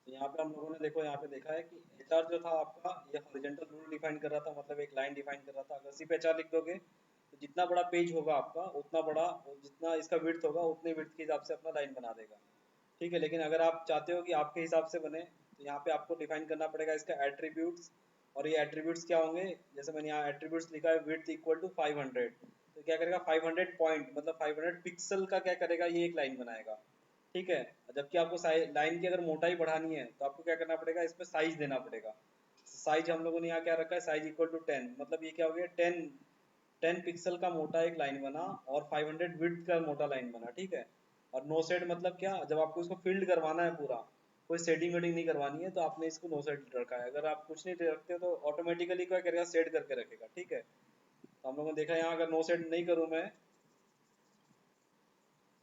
तो यहाँ पे हम लोगों ने देखो यहाँ पे देखा है कि एचआर जो था आपका ये हॉरिजॉन्टल रूल डिफाइन कर रहा था, मतलब एक लाइन डिफाइन कर रहा था। अगर सिर्फ एचआर लिख दोगे तो जितना बड़ा पेज होगा आपका उतना बड़ा, और जितना इसका विड्थ होगा उतने विड्थ के हिसाब से अपना लाइन बना देगा। ठीक है, लेकिन अगर आप चाहते हो कि आपके हिसाब से बने तो यहाँ पे आपको डिफाइन करना पड़ेगा इसका एट्रीब्यूट्स। और ये एट्रीब्यूट्स क्या होंगे, जैसे मैंने यहाँ एट्रीब्यूट्स लिखा है विड्थ इक्वल टू 500, तो क्या करेगा 500 पॉइंट मतलब 500 पिक्सल का क्या करेगा, ये एक लाइन बनाएगा। ठीक है, जबकि आपको लाइन की अगर मोटाई बढ़ानी है तो आपको क्या करना पड़ेगा, इसमें साइज देना पड़ेगा। साइज हम लोगों ने यहाँ क्या रखा है, साइज इक्वल टू 10, मतलब ये क्या हो गया 10 पिक्सल का मोटा एक लाइन बना और 500 विड्थ का मोटा लाइन बना। ठीक है, और नो सेड मतलब क्या, जब आपको इसको फील्ड करवाना है पूरा, कोई सेडिंग वेडिंग नहीं करवानी है तो आपने इसको नो सेड रखा है। अगर आप कुछ नहीं रखते तो ऑटोमेटिकली क्या करेगा, सेड करके रखेगा। ठीक है, तो हम लोगों ने देखा यहाँ अगर नो सेड नहीं करूँ मैं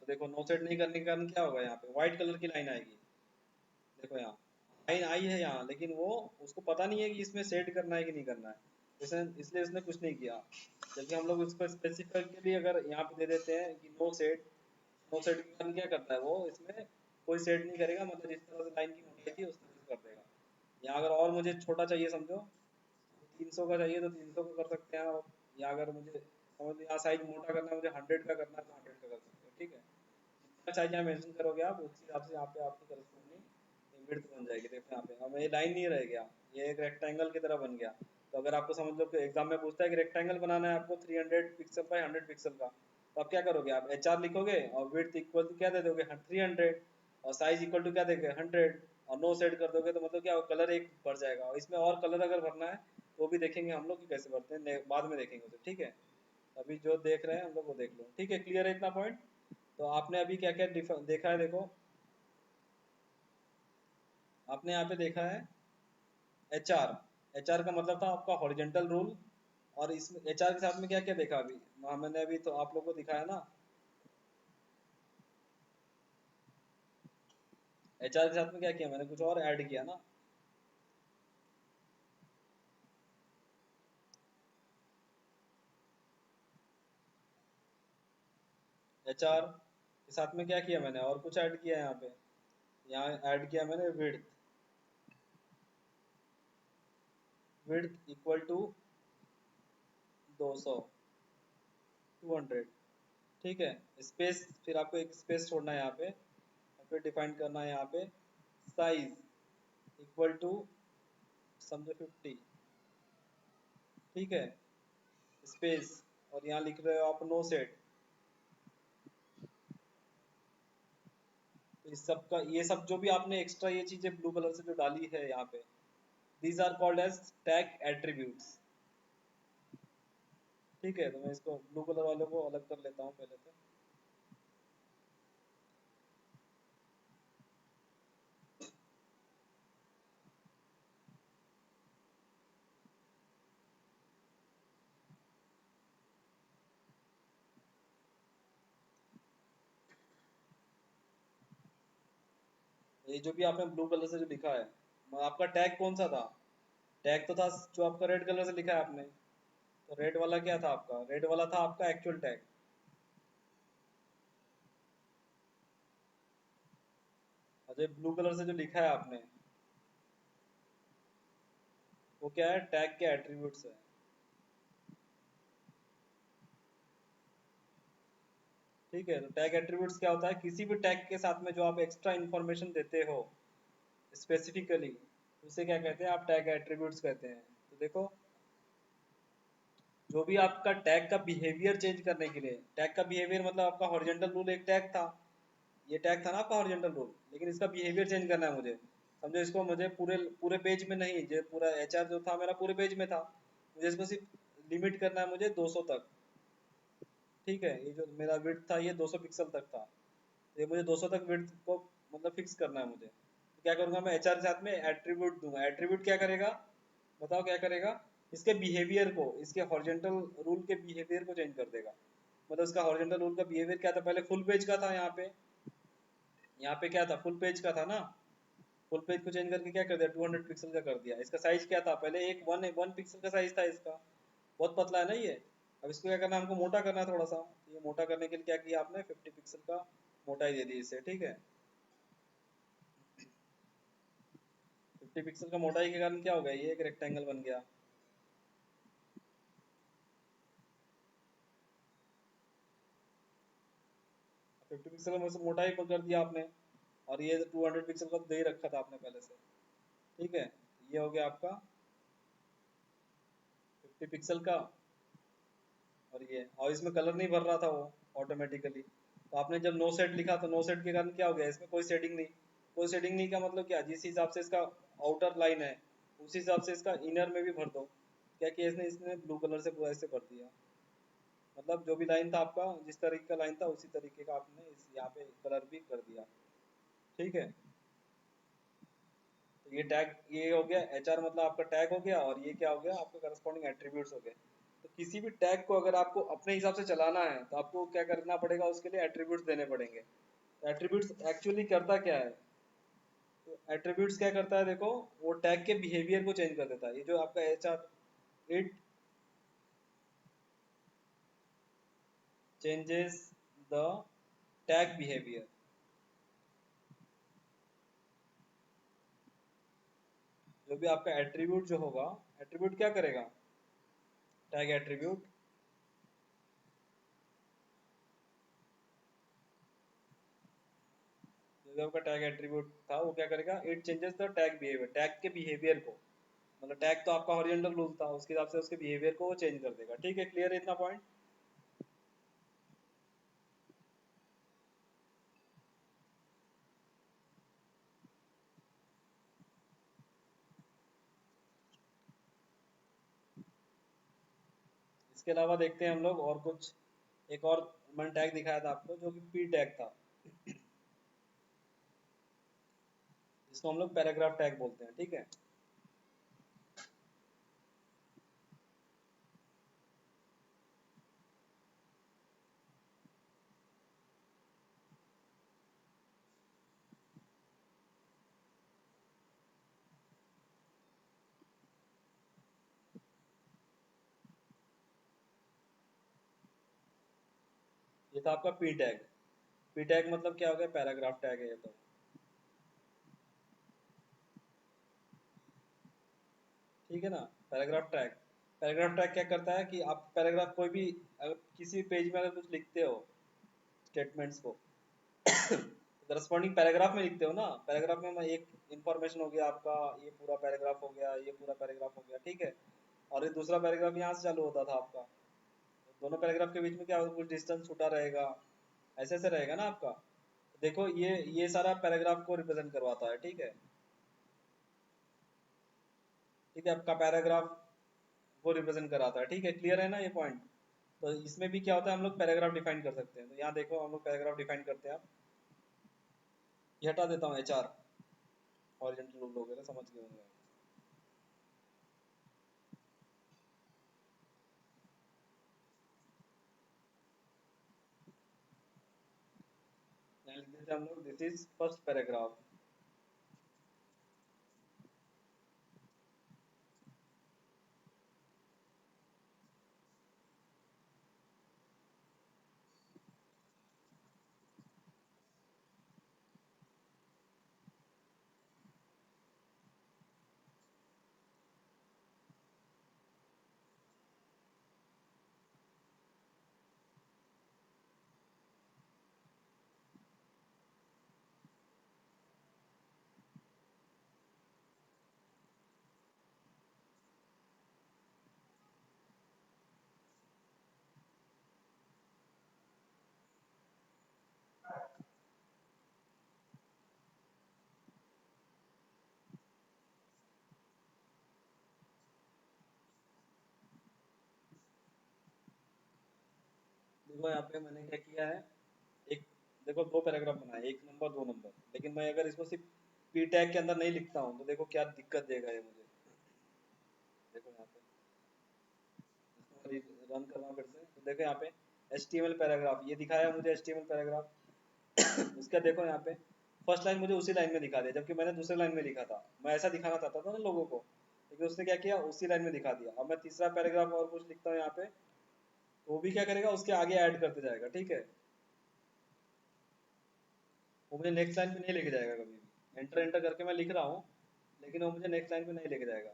तो देखो नो सेट नहीं करने के कारण क्या होगा, यहाँ पे व्हाइट कलर की लाइन आएगी। देखो यहाँ लाइन आई है यहाँ, लेकिन वो उसको पता नहीं है कि इसमें सेट करना है कि नहीं करना है, इसलिए उसने कुछ नहीं किया। जबकि हम लोग इसको स्पेसिफिकली अगर यहाँ पे दे देते हैं कि नो सेट, नो सेट के कारण क्या करता है वो, इसमें कोई सेट नहीं करेगा, मतलब जिस तरह से लाइन की मोटाई थी उस तरह से कर देगा। यहाँ अगर और मुझे छोटा चाहिए समझो, 300 का चाहिए तो 300 का कर सकते हैं। और या अगर मुझे समझ लो यहाँ साइज मोटा करना है, मुझे 100 का करना है तो 100 का कर सकते हो। ठीक है, जितना साइज यहाँ मेंशन करोगे आप उस हिसाब से यहाँ पे आपकी करस्पॉन्डिंग विड्थ बन जाएगी। देखो यहाँ पे अब ये लाइन नहीं रह गया, ये एक रेक्टेंगल की तरह बन गया। तो अगर आपको समझ लो कि एग्जाम में पूछता है कि रेक्टेंगल बनाना है आपको 300 पिक्सल बाय 100 पिक्सल का, तो आप क्या करोगे, आप एच आर लिखोगे और विड्थ इक्वल टू क्या दे दोगे 300, और साइज इक्वल टू क्या देंगे 100, और नो सेट कर दोगे तो मतलब क्या कलर एक भर जाएगा। और इसमें और कलर अगर भरना है तो वो भी देखेंगे हम लोग कि कैसे भरते हैं, बाद में देखेंगे उसे। ठीक है, अभी जो देख रहे हैं हम लोग वो देख लो। ठीक है, क्लियर है इतना पॉइंट। तो आपने अभी क्या क्या देखा है, देखो आपने यहाँ पे देखा है एच आर। एच आर का मतलब था आपका हॉरिजेंटल रूल। और इसमें एच आर के साथ में क्या क्या देखा अभी, मैंने अभी तो आप लोग को दिखाया ना। एच आर के साथ में क्या किया मैंने, कुछ और ऐड किया ना। एच आर के साथ में क्या किया मैंने, और कुछ ऐड किया है यहाँ पे। यहाँ ऐड किया मैंने विड्थ, विड्थ इक्वल टू 200, 200। ठीक है, स्पेस फिर आपको एक स्पेस छोड़ना है यहाँ पे, और फिर डिफाइन करना है यहाँ पे साइज इक्वल टू समझो 50। ठीक है, स्पेस, और यहाँ लिख रहे हो आप नो सेट। तो इस सब का ये सब जो भी आपने एक्स्ट्रा ये चीजें ब्लू कलर से जो डाली है यहाँ पे, these are called as tag attributes. ठीक है, तो मैं इसको ब्लू कलर वालों को अलग कर लेता हूँ पहले तो। ये जो भी आपने ब्लू कलर से जो लिखा है, आपका टैग कौन सा था, टैग तो था जो आपका रेड कलर से लिखा है आपने। तो रेड वाला क्या था आपका, रेड वाला था आपका एक्चुअल टैग। और जो ब्लू कलर से जो लिखा है आपने वो क्या है, टैग के एट्रीब्यूट्स है। ठीक है, तो टैग एट्रीब्यूट्स क्या होता है, किसी भी टैग के साथ में जो आप एक्स्ट्रा इन्फॉर्मेशन देते हो स्पेसिफिकली, उसे क्या कहते हैं, आप टैग एट्रीब्यूट्स कहते हैं। तो देखो जो भी आपका टैग का बिहेवियर चेंज करने के लिए, टैग का बिहेवियर मतलब आपका हॉरिजॉन्टल रूल एक टैग था, ये टैग था ना आपका हॉरिजॉन्टल रूल, लेकिन इसका बिहेवियर चेंज करना है मुझे। समझो इसको मुझे पूरे पूरे पेज में नहीं, जो पूरा एचआर जो था मेरा पूरे पेज में था, मुझे इसको सिर्फ लिमिट करना है मुझे 200 तक। ठीक है, ये जो मेरा विड्थ था ये 200 पिक्सल तक था, तो ये मुझे 200 तक विड्थ को मतलब फिक्स करना है मुझे। तो क्या करूंगा मैं, एचआर के साथ में एट्रीब्यूट दूंगा। एट्रीब्यूट क्या करेगा, बताओ क्या करेगा, इसके बिहेवियर को, इसके हॉरिजॉन्टल रूल के बिहेवियर को चेंज कर देगा। मतलब इसका हॉरिजॉन्टल रूल का बिहेवियर क्या था, पहले फुल पेज का था, यहाँ पे क्या था, फुल पेज का था ना। फुल पेज को चेंज करके क्या कर दिया, 200 पिक्सल का कर दिया। इसका साइज क्या था, पहले एक वन पिक्सल का साइज था इसका, बहुत पतला है ना ये। अब इसको क्या करना है, हमको मोटा करना है थोड़ा सा, तो ये मोटा करने के लिए क्या किया आपने, 50 पिक्सल का मोटाई दे दी इससे। ठीक है, 50 पिक्सल का मोटाई के कारण क्या हो गया, ये एक रेक्टेंगल बन गया। 50 पिक्सल का मोटाई पर कर दिया आपने, और ये 200 पिक्सल का तो दे ही रखा था आपने पहले से। ठीक है, ये हो गया आपका 50 पिक्सल का। और ये, और इसमें कलर नहीं भर रहा था वो ऑटोमेटिकली, तो आपने जब नो सेट लिखा तो नो सेट के कारण क्या हो गया, इसमें कोई सेटिंग नहीं। कोई सेटिंग नहीं का मतलब क्या, जिस हिसाब से इसका आउटर लाइन है उस हिसाब से इसका इनर में भी भर दो। क्या किया इसने, इसने ब्लू कलर से पूरा ऐसे भर दिया, मतलब जो भी लाइन था आपका, जिस तरीके का लाइन था उसी तरीके का आपने इस यहाँ पे कलर भी कर दिया। ठीक है, तो ये टैग, ये हो गया एचआर, मतलब आपका टैग हो गया, और ये क्या हो गया आपका करस्पॉन्डिंग एट्रीब्यूट्स हो गए। तो किसी भी टैग को अगर आपको अपने हिसाब से चलाना है तो आपको क्या करना पड़ेगा, उसके लिए एट्रीब्यूट्स देने पड़ेंगे। तो एट्रीब्यूट्स एक्चुअली करता क्या है, तो एट्रीब्यूट्स क्या करता है देखो, वो टैग के बिहेवियर को चेंज कर देता है। ये जो आपका HR, it changes the tag behaviour. जो भी आपका एट्रीब्यूट जो होगा, एट्रीब्यूट क्या करेगा, टैग एट्रीब्यूट, जो भी आपका टैग एट्रीब्यूट था वो क्या करेगा, it changes the tag behaviour, tag के बिहेवियर को। मतलब टैग तो आपका हॉरिजॉन्टल रूल था, उसके हिसाब से उसके बिहेवियर को वो चेंज कर देगा। ठीक है, क्लियर है इतना पॉइंट। इसके अलावा देखते हैं हम लोग और कुछ। एक और मैंने टैग दिखाया था आपको जो कि पी टैग था, जिसको हम लोग पैराग्राफ टैग बोलते हैं। ठीक है, ये था आपका पी टैग। पी टैग मतलब क्या हो गया, पैराग्राफ टैग है ये तो। ठीक है ना, पैराग्राफ टैग। पैराग्राफ टैग क्या करता है कि आप पैराग्राफ कोई भी, अगर किसी पेज में अगर कुछ लिखते हो स्टेटमेंट्स को, करस्पॉन्डिंग पैराग्राफ में लिखते हो ना, पैराग्राफ में मैं एक इंफॉर्मेशन हो गया आपका, ये पूरा पैराग्राफ हो गया, ये पूरा पैराग्राफ हो गया। ठीक है, और ये दूसरा पैराग्राफ यहाँ से चालू होता था आपका, तो दोनों पैराग्राफ के बीच में क्या होगा, कुछ डिस्टेंस छूटा रहेगा, ऐसे ऐसे रहेगा ना आपका। तो देखो ये सारा पैराग्राफ को रिप्रेजेंट करवाता है। ठीक है, ठीक है, आपका पैराग्राफ को रिप्रेजेंट कराता है। ठीक है, क्लियर है ना ये पॉइंट। तो इसमें भी क्या होता है, हम लोग पैराग्राफ डिफाइन कर सकते हैं। तो यहाँ देखो हम लोग पैराग्राफ डिफाइन करते हैं। आप ये हटा देता हूँ, एचआर हॉरिजॉन्टल रूल वगैरह समझ गए होंगे आप। यहाँ लिख देते हैं हम लोग, दिस इज फर्स्ट पैराग्राफ। देखो यहाँ पे मैंने क्या किया है, एक, देखो दो पैराग्राफ बनाए, एक नंबर दो नंबर, लेकिन मैं अगर इसको सिर्फ पी टैग के अंदर नहीं लिखता हूँ तो देखो क्या दिक्कत देगा ये मुझे। देखो यहाँ पे इसको रन करना फिर से, तो देखो यहाँ पे HTML पैराग्राफ ये दिखाया मुझे, HTML पैराग्राफ। उसका देखो यहाँ पे फर्स्ट लाइन मुझे उसी लाइन में दिखा दिया, जबकि मैंने दूसरे लाइन में लिखा था। मैं ऐसा दिखाना चाहता था ना लोगों को, लेकिन उसने क्या किया, उसी लाइन में दिखा दिया। अब मैं तीसरा पैराग्राफ और कुछ लिखता हूँ यहाँ पे, तो वो भी क्या करेगा, उसके आगे ऐड करते जाएगा। ठीक है, वो मुझे नेक्स्ट लाइन पे नहीं लेके जाएगा कभी भी। एंटर एंटर करके मैं लिख रहा हूँ, लेकिन वो मुझे नेक्स्ट लाइन पे नहीं लेके जाएगा।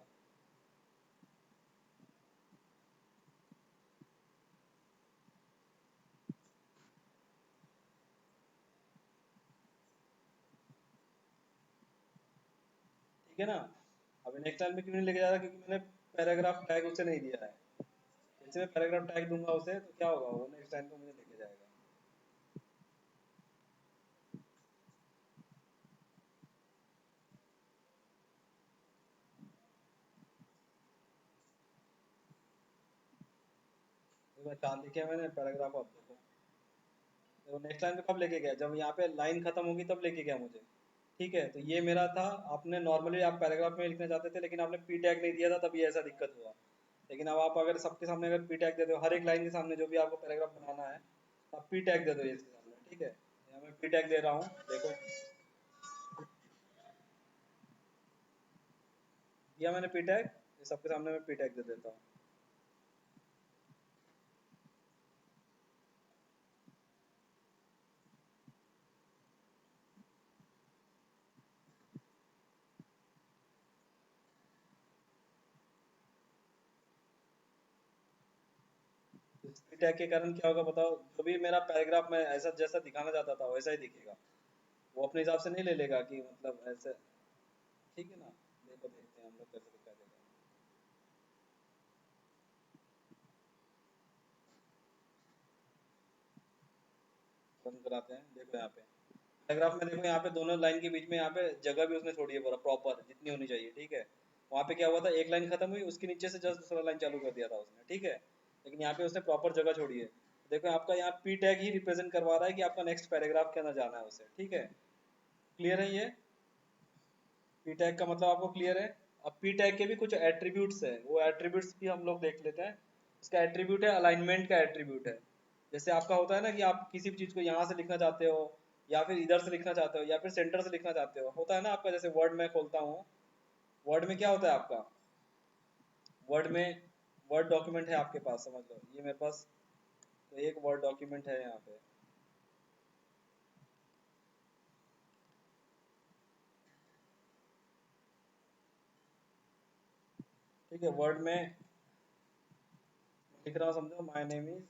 ठीक है ना। अभी नेक्स्ट लाइन पे क्यों नहीं लेके जा रहा, क्योंकि मैंने पैराग्राफ टैग उसे नहीं दिया है। जैसे मैं पैराग्राफ टैग दूंगा उसे तो क्या होगा, वो नेक्स्ट लाइन पे मुझे लेके जाएगा। तो चार लिखे मैंने पैराग्राफ, आप देखो देखो नेक्स्ट लाइन पे कब लेके गया, जब यहाँ पे लाइन खत्म होगी तब लेके गया मुझे। ठीक है, तो ये मेरा था। आपने नॉर्मली आप पैराग्राफ में लिखना चाहते थे, लेकिन आपने पी टैग नहीं दिया था, तब ये ऐसा दिक्कत हुआ। लेकिन अब आप अगर सबके सामने अगर पी टैग दे दो, हर एक लाइन के सामने जो भी आपको पैराग्राफ बनाना है, आप पी टैग दे दो इसके सामने। ठीक है, यहाँ मैं पी टैग दे रहा हूँ, देखो दिया मैंने पी टैग। सबके सामने मैं पी टैग दे देता हूँ। पी टैग के कारण क्या होगा बताओ, जो भी मेरा पैराग्राफ में ऐसा जैसा दिखाना चाहता था वैसा ही दिखेगा। वो अपने हिसाब से नहीं ले लेगा कि मतलब ऐसे। ठीक है ना। देखो देखते हैं हम लोग कैसे दिखा देगा। बंद कराते हैं, देखो यहाँ पे पैराग्राफ में देखो, यहाँ पे दोनों लाइन के बीच में यहाँ पे जगह भी उसने छोड़ी है पूरा प्रॉपर जितनी होनी चाहिए। ठीक है, वहाँ पे क्या हुआ था, एक लाइन खत्म हुई, उसके नीचे से जस्ट दूसरा लाइन चालू कर दिया था उसने। ठीक है, लेकिन यहाँ पे उसने प्रॉपर जगह छोड़ी है। देखो आपका यहाँ पी टैग ही रिप्रेजेंट करवा रहा है कि आपका नेक्स्ट पैराग्राफ के अंदर जाना है उसे। ठीक है, क्लियर है ये। पी टैग का मतलब आपको क्लियर है। अब पी टैग के भी कुछ एट्रीब्यूट्स है, वो एट्रीब्यूट्स भी हम लोग देख लेते हैं। उसका एट्रीब्यूट है अलाइनमेंट का एट्रीब्यूट है। जैसे आपका होता है ना कि आप किसी भी चीज को यहाँ से लिखना चाहते हो, या फिर इधर से लिखना चाहते हो, या फिर सेंटर से लिखना चाहते हो, होता है ना आपका। जैसे वर्ड में खोलता हूँ, वर्ड में क्या होता है आपका, वर्ड में वर्ड डॉक्यूमेंट है आपके पास, समझ लो ये मेरे पास तो एक वर्ड डॉक्यूमेंट है यहाँ पे। ठीक है, वर्ड में लिख रहा हूँ, समझो my name is,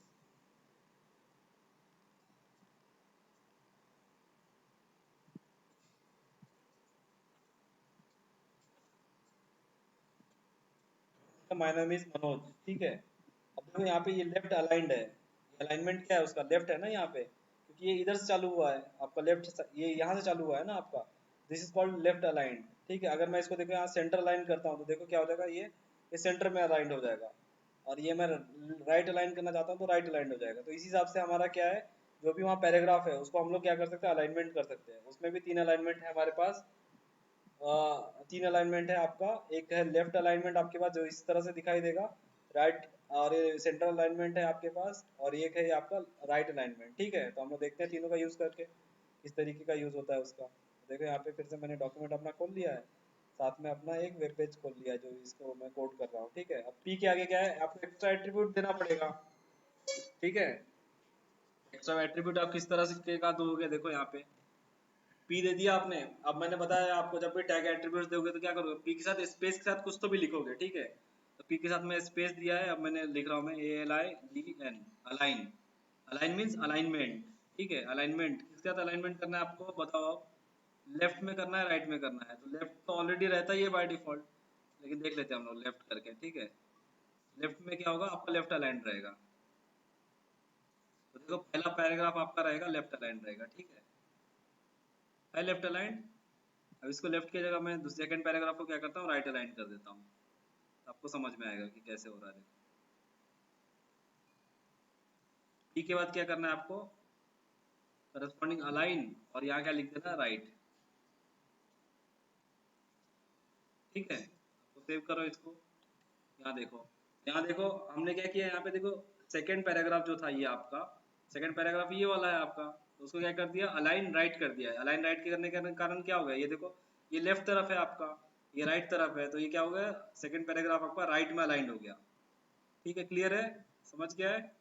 my name is Manoj. ठीक है, अब देखो यहाँ पे ये लेफ्ट अलाइंड है। अलाइनमेंट क्या है उसका, लेफ्ट है ना यहाँ पे, क्योंकि ये इधर से चालू हुआ है आपका लेफ्ट, ये यहाँ से चालू हुआ है ना आपका। This is called left aligned. ठीक है, अगर मैं इसको देखो यहाँ सेंटर अलाइन करता हूँ तो देखो क्या हो जाएगा, ये सेंटर में अलाइंड हो जाएगा। और ये मैं राइट अलाइन करना चाहता हूँ तो राइट अलाइंड हो जाएगा। तो इसी हिसाब से हमारा क्या है, जो भी वहाँ पैराग्राफ है उसको हम लोग क्या कर सकते हैं, अलाइनमेंट कर सकते हैं। उसमें भी तीन अलाइनमेंट है हमारे पास। तीन अलाइनमेंट है आपका। एक है लेफ्ट अलाइनमेंट आपके पास जो इस तरह से दिखाई देगा, राइट, और ये सेंट्रल अलाइनमेंट है आपके पास, और एक है ये आपका राइट अलाइनमेंट। ठीक है, तो हम लोग देखते हैं तीनों का यूज करके किस तरीके का यूज होता है उसका। देखो यहाँ पे फिर से मैंने डॉक्यूमेंट अपना खोल लिया है, साथ में अपना एक वेब पेज खोल लिया है जो इसको मैं कोड कर रहा हूँ। ठीक है, अब पी के आगे क्या है, आपको एक्स्ट्रा एट्रीब्यूट देना पड़ेगा। ठीक है, एक्स्ट्रा एट्रीब्यूट आप किस तरह से का दोगे, देखो यहाँ पे पी दे दिया आपने। अब मैंने बताया आपको, जब भी टैग एट्रीब्यूट्स दोगे तो क्या करोगे, पी के साथ स्पेस के साथ कुछ तो भी लिखोगे। ठीक है, तो पी के साथ मैं स्पेस दिया है, अब मैंने लिख रहा हूँ मैं ALIGN, align. Align means alignment. ठीक है, अलाइनमेंट किसके साथ अलाइनमेंट करना है आपको बताओ आप, लेफ्ट में करना है राइट में करना है, तो लेफ्ट तो ऑलरेडी रहता ही है बाय डिफॉल्ट, लेकिन देख लेते हैं हम लोग लेफ्ट करके। ठीक है, लेफ्ट में क्या होगा, आपका लेफ्ट अलाइन रहेगा। तो देखो पहला पैराग्राफ आपका रहेगा लेफ्ट अलाइन रहेगा। ठीक है लेफ्ट अलाइन। अब इसको लेफ्ट की जगह मैं सेकंड पैराग्राफ को क्या करता हूँ, राइट अलाइन कर देता हूँ। तो आपको समझ में आएगा कि कैसे हो रहा है। पी के बाद क्या करना है आपको, करस्पॉन्डिंग अलाइन, और यहाँ क्या लिख देना, राइट। ठीक है, तो सेव करो इसको। यहाँ देखो, यहाँ देखो हमने क्या किया, यहाँ पे देखो सेकंड पैराग्राफ जो था ये आपका, सेकंड पैराग्राफ ये वाला है आपका, तो उसको क्या कर दिया, अलाइन राइट कर दिया है। अलाइन राइट करने के कारण क्या हो गया, ये देखो ये लेफ्ट तरफ है आपका, ये राइट तरफ है, तो ये क्या हो गया, सेकंड पैराग्राफ आपका राइट में अलाइंड हो गया। ठीक है, क्लियर है, समझ गया है।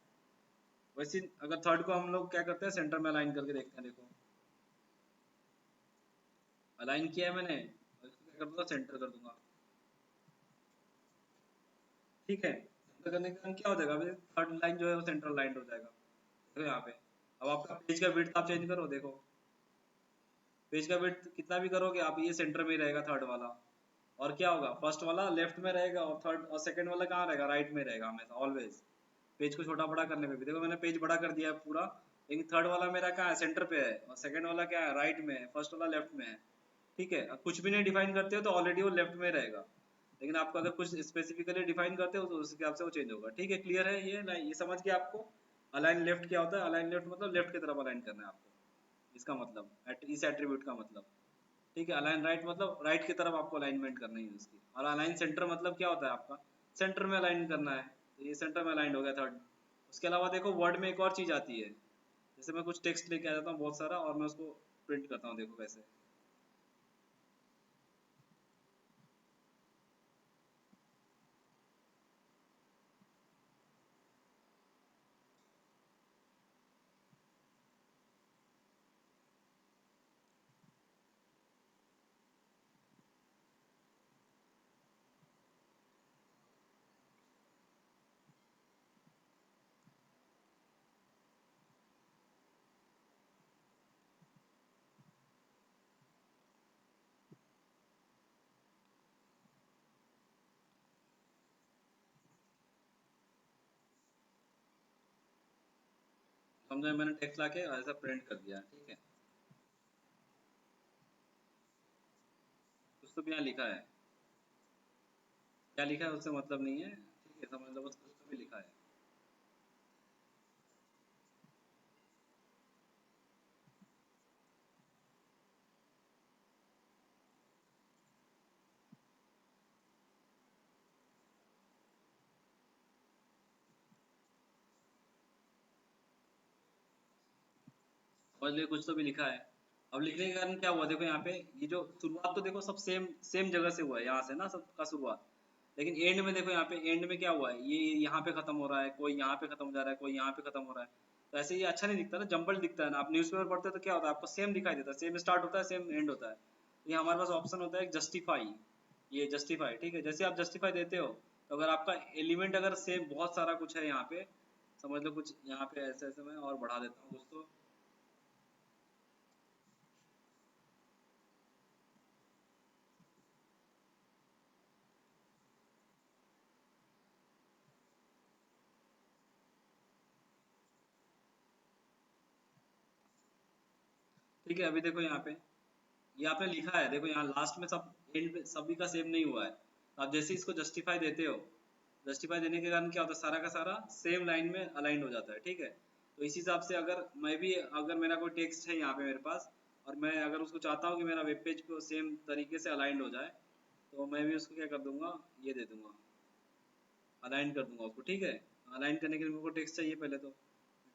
वैसे अगर थर्ड को हम लोग क्या करते हैं, सेंटर में अलाइन करके देखते हैं। देखो अलाइन किया है मैंने, और इसको क्या कर दूंगा, सेंटर कर दूंगा। ठीक है, सेंटर करने के कारण क्या हो जाएगा, अभी थर्ड लाइन जो है वो सेंट्रल लाइन हो जाएगा। देखो यहाँ पे, अब आपका पेज का विड्थ आप चेंज करो, देखो पेज का विड्थ कितना भी करोगे आप, ये सेंटर में ही रहेगा थर्ड वाला। और क्या होगा, फर्स्ट वाला लेफ्ट में रहेगा और थर्ड और सेकंड वाला कहाँ रहेगा, राइट में रहेगा हमेशा ऑलवेज। पेज को छोटा बड़ा करने पे भी देखो मैंने पेज बड़ा कर दिया है पूरा, लेकिन थर्ड वाला मेरा कहाँ है, सेंटर पे है, और सेकंड वाला क्या है, राइट में है, फर्स्ट वाला लेफ्ट में है। ठीक है, अब कुछ भी नहीं डिफाइन करते हो तो ऑलरेडी वो लेफ्ट में रहेगा, लेकिन आपको अगर कुछ स्पेसिफिकली डिफाइन करते हो तो उस हिसाब से वो चेंज होगा। ठीक है, क्लियर है ये समझ गया आपको। अलाइन लेफ्ट क्या होता है, अलाइन लेफ्ट मतलब लेफ्ट की तरफ अलाइन करना है आपको, इसका मतलब इस एट्रीब्यूट का मतलब। ठीक है, अलाइन राइट मतलब राइट की तरफ आपको अलाइनमेंट करनी है उसकी। और अलाइन सेंटर मतलब क्या होता है आपका, सेंटर में अलाइन करना है, तो ये सेंटर में अलाइन हो गया थर्ड। उसके अलावा देखो वर्ड में एक और चीज आती है, जैसे मैं कुछ टेक्स्ट लेके आ जाता हूँ बहुत सारा और मैं उसको प्रिंट करता हूँ, देखो कैसे। समझे, मैंने टेक्स्ट लाके ऐसा प्रिंट कर दिया, ठीक है। कुछ तो भी यहाँ लिखा है, क्या लिखा है उससे मतलब नहीं है, ठीक है, समझ लो बस कुछ तो भी लिखा है। समझ लो कुछ तो भी लिखा है। अब लिखने के कारण क्या हुआ, देखो यहाँ पे ये जो शुरुआत तो देखो सब सेम सेम जगह से हुआ है, यहाँ से ना सबका शुरुआत। लेकिन एंड में देखो, यहाँ पे एंड में क्या हुआ है, ये यहाँ पे खत्म हो रहा है, कोई यहाँ पे खत्म हो जा रहा है, कोई यहाँ पे खत्म हो रहा है। तो ऐसे ये अच्छा नहीं दिखता ना, जंबल दिखता है ना। आप न्यूज़पेपर पढ़ते हो तो क्या होता है, आपको सेम दिखाई देता है, सेम स्टार्ट होता है सेम एंड होता है। ये हमारे पास ऑप्शन होता है एक जस्टिफाई, ये जस्टिफाई, ठीक है। जैसे आप जस्टिफाई देते हो, तो अगर आपका एलिमेंट अगर सेम बहुत सारा कुछ है यहाँ पे, समझ लो कुछ यहाँ पे ऐसे ऐसे मैं और बढ़ा देता हूँ कुछ तो। ठीक है, अभी देखो यहाँ पे ये आपने लिखा है, देखो यहाँ लास्ट में सब एंड में सभी का सेम नहीं हुआ है। आप जैसे इसको जस्टिफाई देते हो, जस्टिफाई देने के कारण क्या होता है, सारा का सारा सेम लाइन में अलाइंड हो जाता है। ठीक है, तो इस हिसाब से अगर मैं भी, अगर मेरा कोई टेक्स्ट है यहाँ पे मेरे पास, और मैं अगर उसको चाहता हूँ कि मेरा वेब पेज को सेम तरीके से अलाइंड हो जाए, तो मैं भी उसको क्या कर दूंगा, ये दे दूंगा, अलाइन कर दूंगा उसको। ठीक है, अलाइन करने के लिए मेरे को टेक्स्ट चाहिए पहले, तो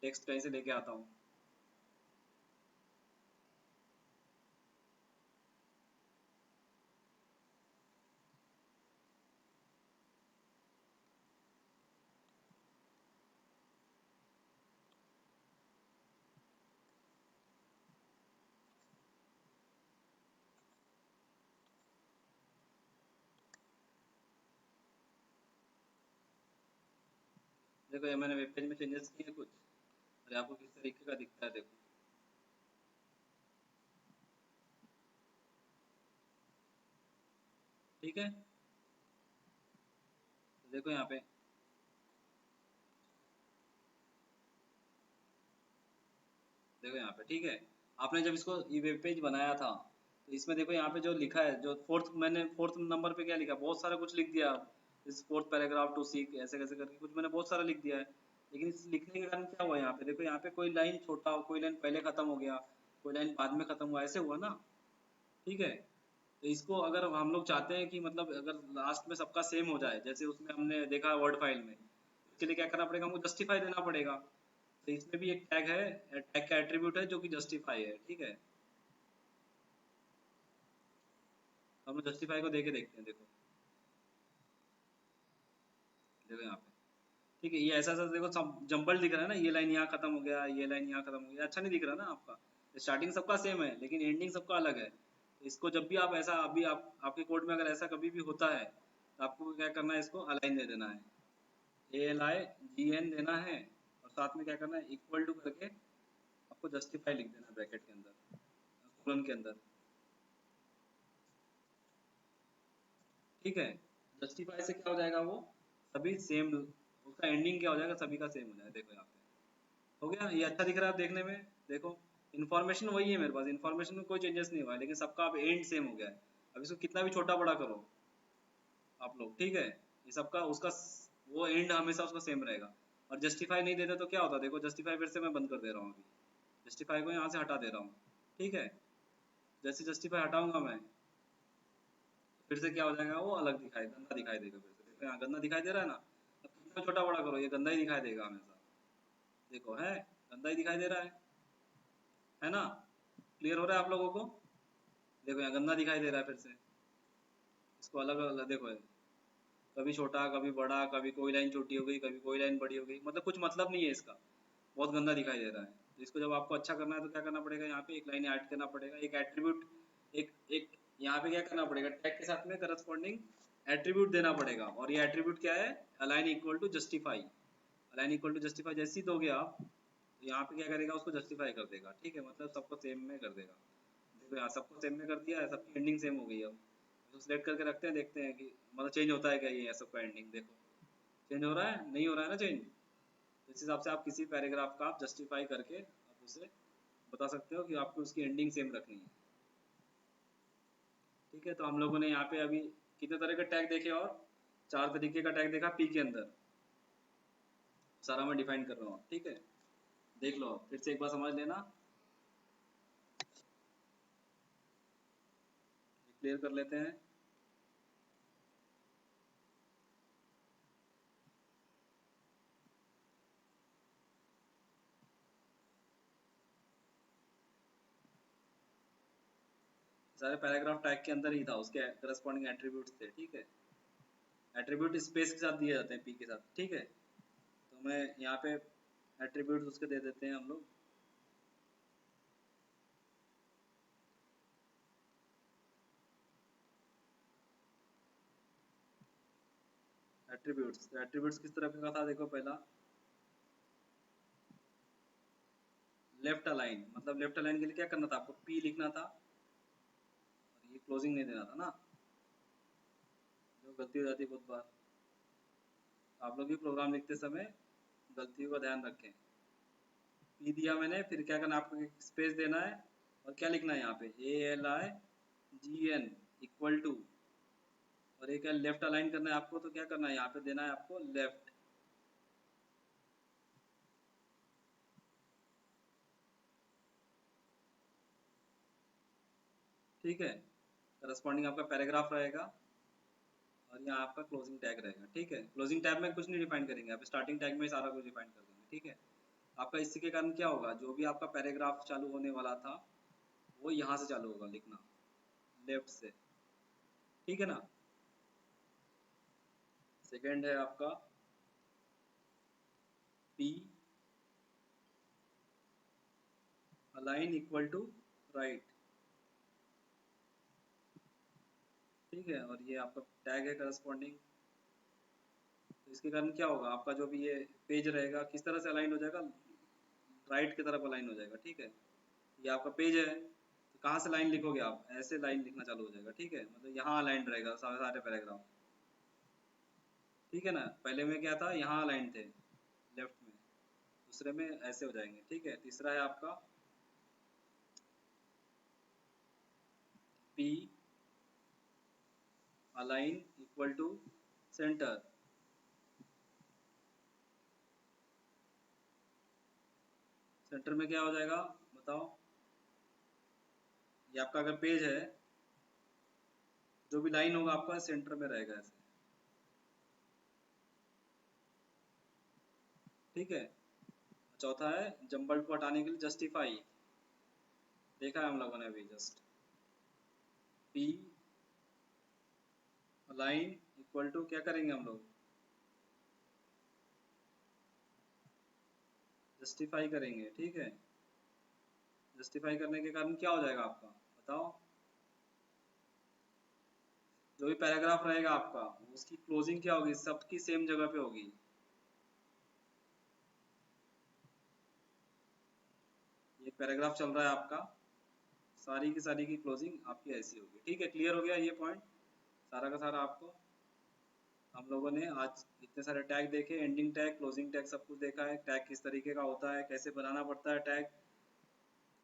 टेक्स्ट कहीं से लेके आता हूँ। देखो ये मैंने वेब पेज में चेंजेस किए कुछ, और आपको किस तरीके का दिखता है देखो। ठीक है, तो देखो यहाँ पे, देखो यहाँ पे, ठीक है। आपने जब इसको ये वेब पेज बनाया था, तो इसमें देखो यहाँ पे जो लिखा है, जो फोर्थ, मैंने फोर्थ नंबर पे क्या लिखा, बहुत सारा कुछ लिख दिया। इस फोर्थ पैराग्राफ टू सीक ऐसे कैसे करके कुछ मैंने बहुत सारा लिख दिया है। लेकिन इस लिखने के कारण क्या हुआ, यहाँ पे देखो, यहाँ पे कोई लाइन छोटा हो, कोई लाइन पहले खत्म हो गया, कोई लाइन बाद में खत्म हुआ, ऐसे हुआ ना। ठीक है, तो इसको अगर हम लोग चाहते हैं कि मतलब अगर लास्ट में सबका सेम हो जाए, जैसे उसमें हमने देखा वर्ड फाइल में, उसके लिए क्या करना पड़ेगा, हमको जस्टिफाई देना पड़ेगा। तो इसमें भी एक टैग है, टैग का एट्रीब्यूट है जो कि जस्टिफाई है। ठीक है, तो हम जस्टिफाई को देके देखते हैं, देखो, देखो यहाँ पे। ठीक है, ये ऐसा ऐसा देखो सब जंबल दिख रहा है ना, ये लाइन यहाँ खत्म हो गया, ये लाइन यहाँ खत्म हो गया, अच्छा नहीं दिख रहा ना आपका। स्टार्टिंग सबका सेम है लेकिन एंडिंग सबका अलग है, तो इसको जब भी आप ऐसा, अभी आप आपके कोड में अगर ऐसा कभी भी होता है तो आपको क्या करना है, इसको अलाइन दे देना है, ALIGN देना है, और साथ में क्या करना है, इक्वल टू करके आपको जस्टिफाई लिख देना ब्रैकेट के अंदर, कोलन के अंदर, ठीक है। जस्टिफाई से क्या हो जाएगा, वो सभी सेम, उसका एंडिंग क्या हो जाएगा, सभी का सेम हो जाएगा। देखो यहाँ पे हो गया, ये अच्छा दिख रहा है आप देखने में, देखो इन्फॉर्मेशन वही है मेरे पास, इन्फॉर्मेशन में कोई चेंजेस नहीं हुआ है, लेकिन सबका अब एंड सेम हो गया है। अब इसको कितना भी छोटा बड़ा करो आप लोग, ठीक है, ये सबका उसका वो एंड हमेशा उसका सेम रहेगा। और जस्टिफाई नहीं देते तो क्या होता है, देखो जस्टिफाई फिर से मैं बंद कर दे रहा हूँ, अभी जस्टिफाई को यहाँ से हटा दे रहा हूँ, ठीक है। जैसे जस्टिफाई हटाऊंगा मैं, फिर से क्या हो जाएगा, वो अलग दिखाई, गंदा दिखाई देगा फिर से। देखो यहाँ गंदा दिखाई दे रहा है ना, अब कितना छोटा बड़ा करो ये गंदा ही दिखाई देगा हमेशा। देखो है, गंदा ही दिखाई दे रहा है ना। क्लियर हो रहा है आप लोगों को? देखो यहाँ गंदा दिखाई दे रहा है फिर से, इसको अलग अलग देखो, कभी छोटा कभी बड़ा, कभी कोई लाइन छोटी हो गई, कभी कोई लाइन बड़ी हो गई, मतलब कुछ मतलब नहीं है इसका, बहुत गंदा दिखाई दे रहा है। तो इसको जब आपको अच्छा करना है तो क्या करना पड़ेगा, यहाँ पे एक लाइन ऐड करना पड़ेगा, एक एट्रीब्यूट, एक एक यहाँ पे क्या करना पड़ेगा, टैग के साथ में करस्पॉन्डिंग एट्रीब्यूट देना पड़ेगा। और ये एट्रीब्यूट क्या है, align equal to justify. Align equal to justify जैसे ही दोगे आप, तो यहाँ पे क्या करेगा, उसको जस्टिफाई कर देगा, ठीक है, मतलब सबको सेम में कर देगा। देखो यहाँ सबको सेम में कर दिया है, सबकी एंडिंग सेम हो गई। अब तो सिलेक्ट करके रखते हैं, देखते हैं कि मतलब चेंज होता है क्या ये सबका एंडिंग। देखो चेंज हो रहा है, नहीं हो रहा है ना चेंज। इस हिसाब से आप किसी पैराग्राफ का आप जस्टिफाई करके आप उसे बता सकते हो कि आपको उसकी एंडिंग सेम रखनी है, ठीक है। तो हम लोगों ने यहाँ पे अभी कितने तरह के टैग देखे, और 4 तरीके का टैग देखा पी के अंदर, सारा मैं डिफाइन कर रहा हूँ, ठीक है। देख लो फिर से एक बार समझ लेना, क्लियर कर लेते हैं। सारे पैराग्राफ टैग के अंदर ही था, उसके करस्पॉन्डिंग एट्रीब्यूट्स थे, ठीक है। एट्रीब्यूट स्पेस के साथ दिए जाते हैं पी के साथ, ठीक है। तो मैं यहाँ पे एट्रीब्यूट्स उसके दे देते हैं हम लोग, एट्रीब्यूट्स। तो एट्रीब्यूट्स किस तरह का था, देखो पहला लेफ्ट अलाइन, मतलब लेफ्ट अलाइन के लिए क्या करना था आपको, पी लिखना था, और ये क्लोजिंग नहीं देना था ना, जो गलती हो जाती है बहुत बार। आप लोग भी प्रोग्राम लिखते समय गलतियों का ध्यान रखें। पी दिया मैंने, फिर क्या करना आपको, एक स्पेस देना है, और क्या लिखना है यहाँ पे, ALIGN इक्वल टू, और एक लेफ्ट अलाइन करना है आपको, तो क्या करना है यहाँ पे देना है आपको लेफ्ट, ठीक है। करस्पॉन्डिंग आपका पैराग्राफ रहेगा, और यहाँ आपका क्लोजिंग टैग रहेगा, ठीक है। क्लोजिंग टैग में कुछ नहीं डिफाइन करेंगे, आप स्टार्टिंग टैग में सारा कुछ डिफाइन कर देंगे, ठीक है। आपका इसी के कारण क्या होगा, जो भी आपका पैराग्राफ चालू होने वाला था वो यहाँ से चालू होगा लिखना, लेफ्ट से, ठीक है ना। सेकेंड है आपका P align equal to right, ठीक है। और ये आपका टैग है करस्पॉन्डिंग। तो इसके कारण क्या होगा, आपका जो भी ये पेज रहेगा किस तरह से अलाइन हो जाएगा, राइट की तरफ अलाइन हो जाएगा, ठीक है। ये आपका पेज है, तो कहाँ से लाइन लिखोगे आप, ऐसे लाइन लिखना चालू हो जाएगा, ठीक है, मतलब यहाँ अलाइन रहेगा सारे सारे पैराग्राफ, ठीक है ना। पहले में क्या था, यहाँ अलाइन थे लेफ्ट में, दूसरे में ऐसे हो जाएंगे, ठीक है। तीसरा है आपका P align equal to centre, centre में क्या हो जाएगा बताओ, ये आपका अगर पेज है, जो भी लाइन होगा आपका सेंटर में रहेगा ऐसे, ठीक है। चौथा है जंबल को हटाने के लिए जस्टिफाई, देखा है हम लोगों ने अभी just, P align equal to क्या करेंगे हम लोग, जस्टिफाई करेंगे, ठीक है। जस्टिफाई करने के कारण क्या हो जाएगा आपका बताओ, जो भी पैराग्राफ रहेगा आपका उसकी क्लोजिंग क्या होगी, सबकी सेम जगह पे होगी। ये पैराग्राफ चल रहा है आपका, सारी की क्लोजिंग आपकी ऐसी होगी। ठीक है, क्लियर हो गया ये पॉइंट सारा का सारा आपको। हम लोगों ने आज इतने सारे टैग देखे, एंडिंग टैग, क्लोजिंग टैग, सब कुछ देखा है। टैग किस तरीके का होता है, कैसे बनाना पड़ता है टैग।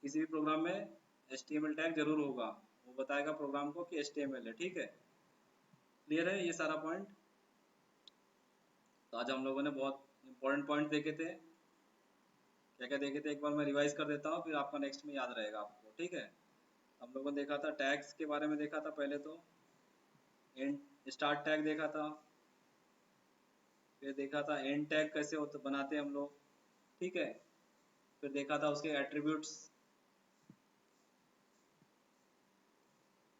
किसी भी प्रोग्राम में HTML टैग जरूर होगा, वो बताएगा प्रोग्राम को कि HTML है। ठीक है, क्लियर है ये सारा पॉइंट। तो आज हम लोगों ने बहुत इंपॉर्टेंट पॉइंट देखे थे। क्या क्या देखे थे एक बार मैं रिवाइज कर देता हूँ, फिर आपका नेक्स्ट में याद रहेगा आपको। ठीक है, हम लोगों ने देखा था टैग्स के बारे में, देखा था पहले तो एंड स्टार्ट टैग देखा था, फिर देखा था एंड टैग कैसे होते बनाते हैं हम लोग। ठीक है, फिर देखा था उसके एट्रीब्यूट्स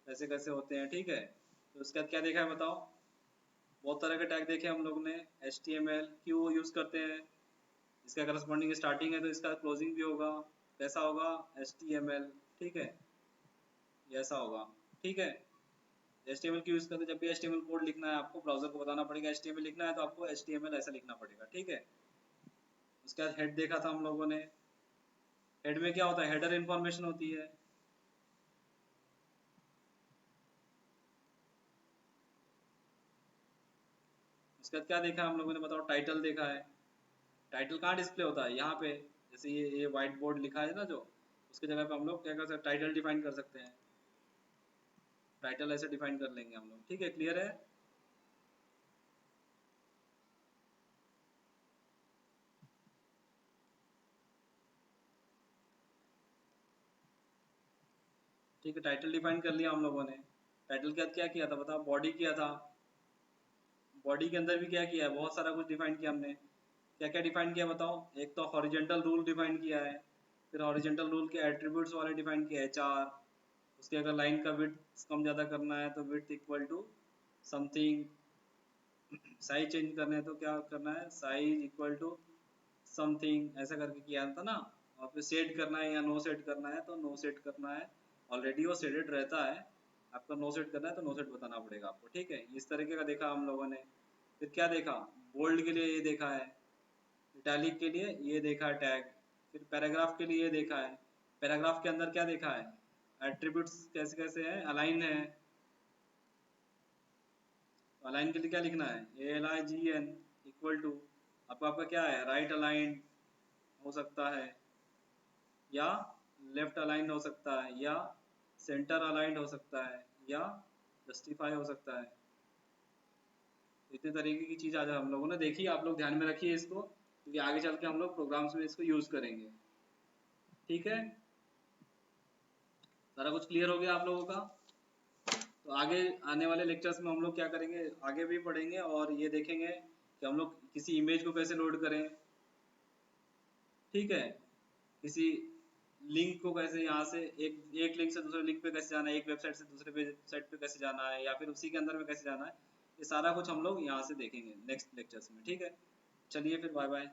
कैसे कैसे होते हैं। ठीक है, तो उसके बाद क्या देखा है बताओ। बहुत तरह के टैग देखे हम लोग ने। HTML क्यों यूज करते हैं, इसका करस्पॉन्डिंग स्टार्टिंग है तो इसका क्लोजिंग भी होगा, कैसा होगा HTML। ठीक है, ये ऐसा होगा। ठीक है, HTML क्यों यूज करते हैं, जब भी HTML कोड लिखना है आपको ब्राउजर को बताना पड़ेगा HTML लिखना है तो आपको HTML ऐसा लिखना पड़ेगा। ठीक है, उसके बाद हेड देखा था हम लोगों ने। हेड में क्या होता है, हेडर इंफॉर्मेशन होती है। उसके बाद क्या देखा हम लोगों ने बताओ, टाइटल देखा है। टाइटल कहाँ डिस्प्ले होता है, यहाँ पे। जैसे ये व्हाइट बोर्ड लिखा है ना जो, उसकी जगह पे हम लोग क्या कर सकते हैं, टाइटल डिफाइन कर सकते हैं। टाइटल ऐसे डिफाइन कर लेंगे हम लोग। ठीक है, क्लियर है। ठीक है, टाइटल डिफाइन कर लिया हम लोगों ने। टाइटल के बाद क्या किया था बताओ, बॉडी किया था। बॉडी के अंदर भी क्या किया है, बहुत सारा कुछ डिफाइन किया हमने। क्या क्या डिफाइन किया बताओ। एक तो हॉरिजेंटल रूल डिफाइन किया है, फिर हॉरिजेंटल रूल के एट्रीब्यूट्स वाले डिफाइन किया है 4। उसके अगर लाइन का विड्थ कम ज़्यादा करना है तो width equal to something. Size change करना है तो क्या करना है, साइज इक्वल टू समथिंग, ऐसा करके किया था ना। और फिर सेट करना है या नो सेट करना है तो नो सेट करना है। ऑलरेडी वो सेटेड रहता है, आपका नो सेट करना है तो नो सेट बताना पड़ेगा आपको। ठीक है, इस तरीके का देखा हम लोगों ने। फिर क्या देखा, बोल्ड के लिए ये देखा है, इटैलिक के लिए ये देखा है टैग, फिर पैराग्राफ के लिए ये देखा है। पैराग्राफ के अंदर क्या देखा है, एट्रीब्यूट्स कैसे कैसे हैं, अलाइन है। तो अलाइन के लिए क्या लिखना है, ALIGN इक्वल टू, आपका क्या है, राइट अलाइन हो सकता है, या लेफ्ट अलाइन हो सकता है, या सेंटर अलाइन हो सकता है, या जस्टिफाई हो सकता है। इतने तरीके की चीज़ आज हम लोगों ने देखी, आप लोग ध्यान में रखिए इसको, क्योंकि आगे चल के हम लोग प्रोग्राम्स में इसको यूज़ करेंगे। ठीक है, सारा कुछ क्लियर हो गया आप लोगों का। तो आगे आने वाले लेक्चर्स में हम लोग क्या करेंगे, आगे भी पढ़ेंगे और ये देखेंगे कि हम लोग किसी इमेज को कैसे लोड करें। ठीक है, किसी लिंक को कैसे यहाँ से एक लिंक से दूसरे लिंक पे कैसे जाना है, एक वेबसाइट से दूसरे वेबसाइट पे कैसे जाना है, या फिर उसी के अंदर में कैसे जाना है, ये सारा कुछ हम लोग यहाँ से देखेंगे नेक्स्ट लेक्चर्स में। ठीक है, चलिए फिर बाय बाय।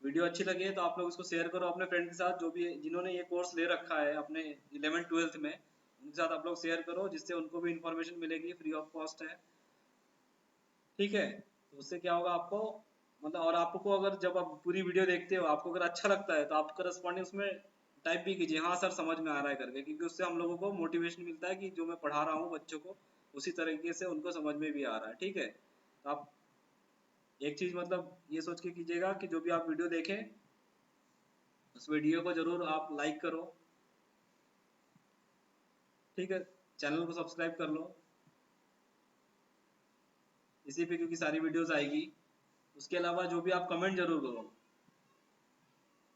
वीडियो अच्छी लगी है तो आप लोग इसको शेयर करो अपने फ्रेंड के साथ, जो भी जिन्होंने ये कोर्स ले रखा है अपने 11th-12th में, उनके साथ आप लोग शेयर करो, जिससे उनको भी इन्फॉर्मेशन मिलेगी, फ्री ऑफ कॉस्ट है। ठीक है, तो उससे क्या होगा आपको, मतलब और आपको अगर जब आप पूरी वीडियो देखते हो आपको अगर अच्छा लगता है तो आप करस्पॉन्डिंग उसमें टाइप भी कीजिए, हाँ सर समझ में आ रहा है करके, क्योंकि उससे हम लोगों को मोटिवेशन मिलता है कि जो मैं पढ़ा रहा हूँ बच्चों को उसी तरीके से उनको समझ में भी आ रहा है। ठीक है, तो आप एक चीज मतलब ये सोच के कीजिएगा कि जो भी आप वीडियो देखें उस वीडियो को जरूर आप लाइक करो। ठीक है, चैनल को सब्सक्राइब कर लो इसी पे, क्योंकि सारी वीडियोस आएगी। उसके अलावा जो भी आप कमेंट जरूर करो,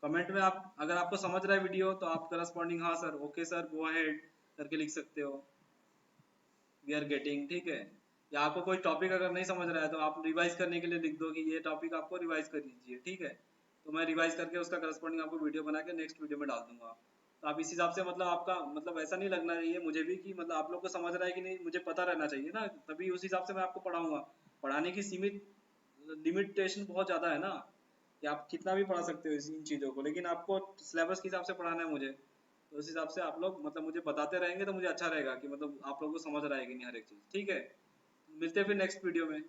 कमेंट में आप अगर आपको समझ रहा है वीडियो तो आप करस्पॉन्डिंग हाँ sir, okay sir, go ahead करके लिख सकते हो, वी आर गेटिंग। ठीक है, या आपको कोई टॉपिक अगर नहीं समझ रहा है तो आप रिवाइज करने के लिए लिख दो कि ये टॉपिक आपको रिवाइज कर लीजिए। ठीक है, तो मैं रिवाइज करके उसका करस्पॉन्डिंग आपको वीडियो बना के नेक्स्ट वीडियो में डाल दूंगा। तो आप इस हिसाब से मतलब आपका मतलब ऐसा नहीं लगना चाहिए मुझे भी कि मतलब आप लोग को समझ रहा है कि नहीं, मुझे पता रहना चाहिए ना, तभी उस हिसाब से मैं आपको पढ़ाऊंगा। पढ़ाने की सीमित लिमिटेशन बहुत ज़्यादा है ना, कि आप कितना भी पढ़ा सकते हो इन चीज़ों को, लेकिन आपको सिलेबस के हिसाब से पढ़ाना है मुझे। तो उस हिसाब से आप लोग मतलब मुझे बताते रहेंगे तो मुझे अच्छा रहेगा कि मतलब आप लोगों को समझ रहा है कि नहीं हर एक चीज़। ठीक है, मिलते हैं फिर नेक्स्ट वीडियो में।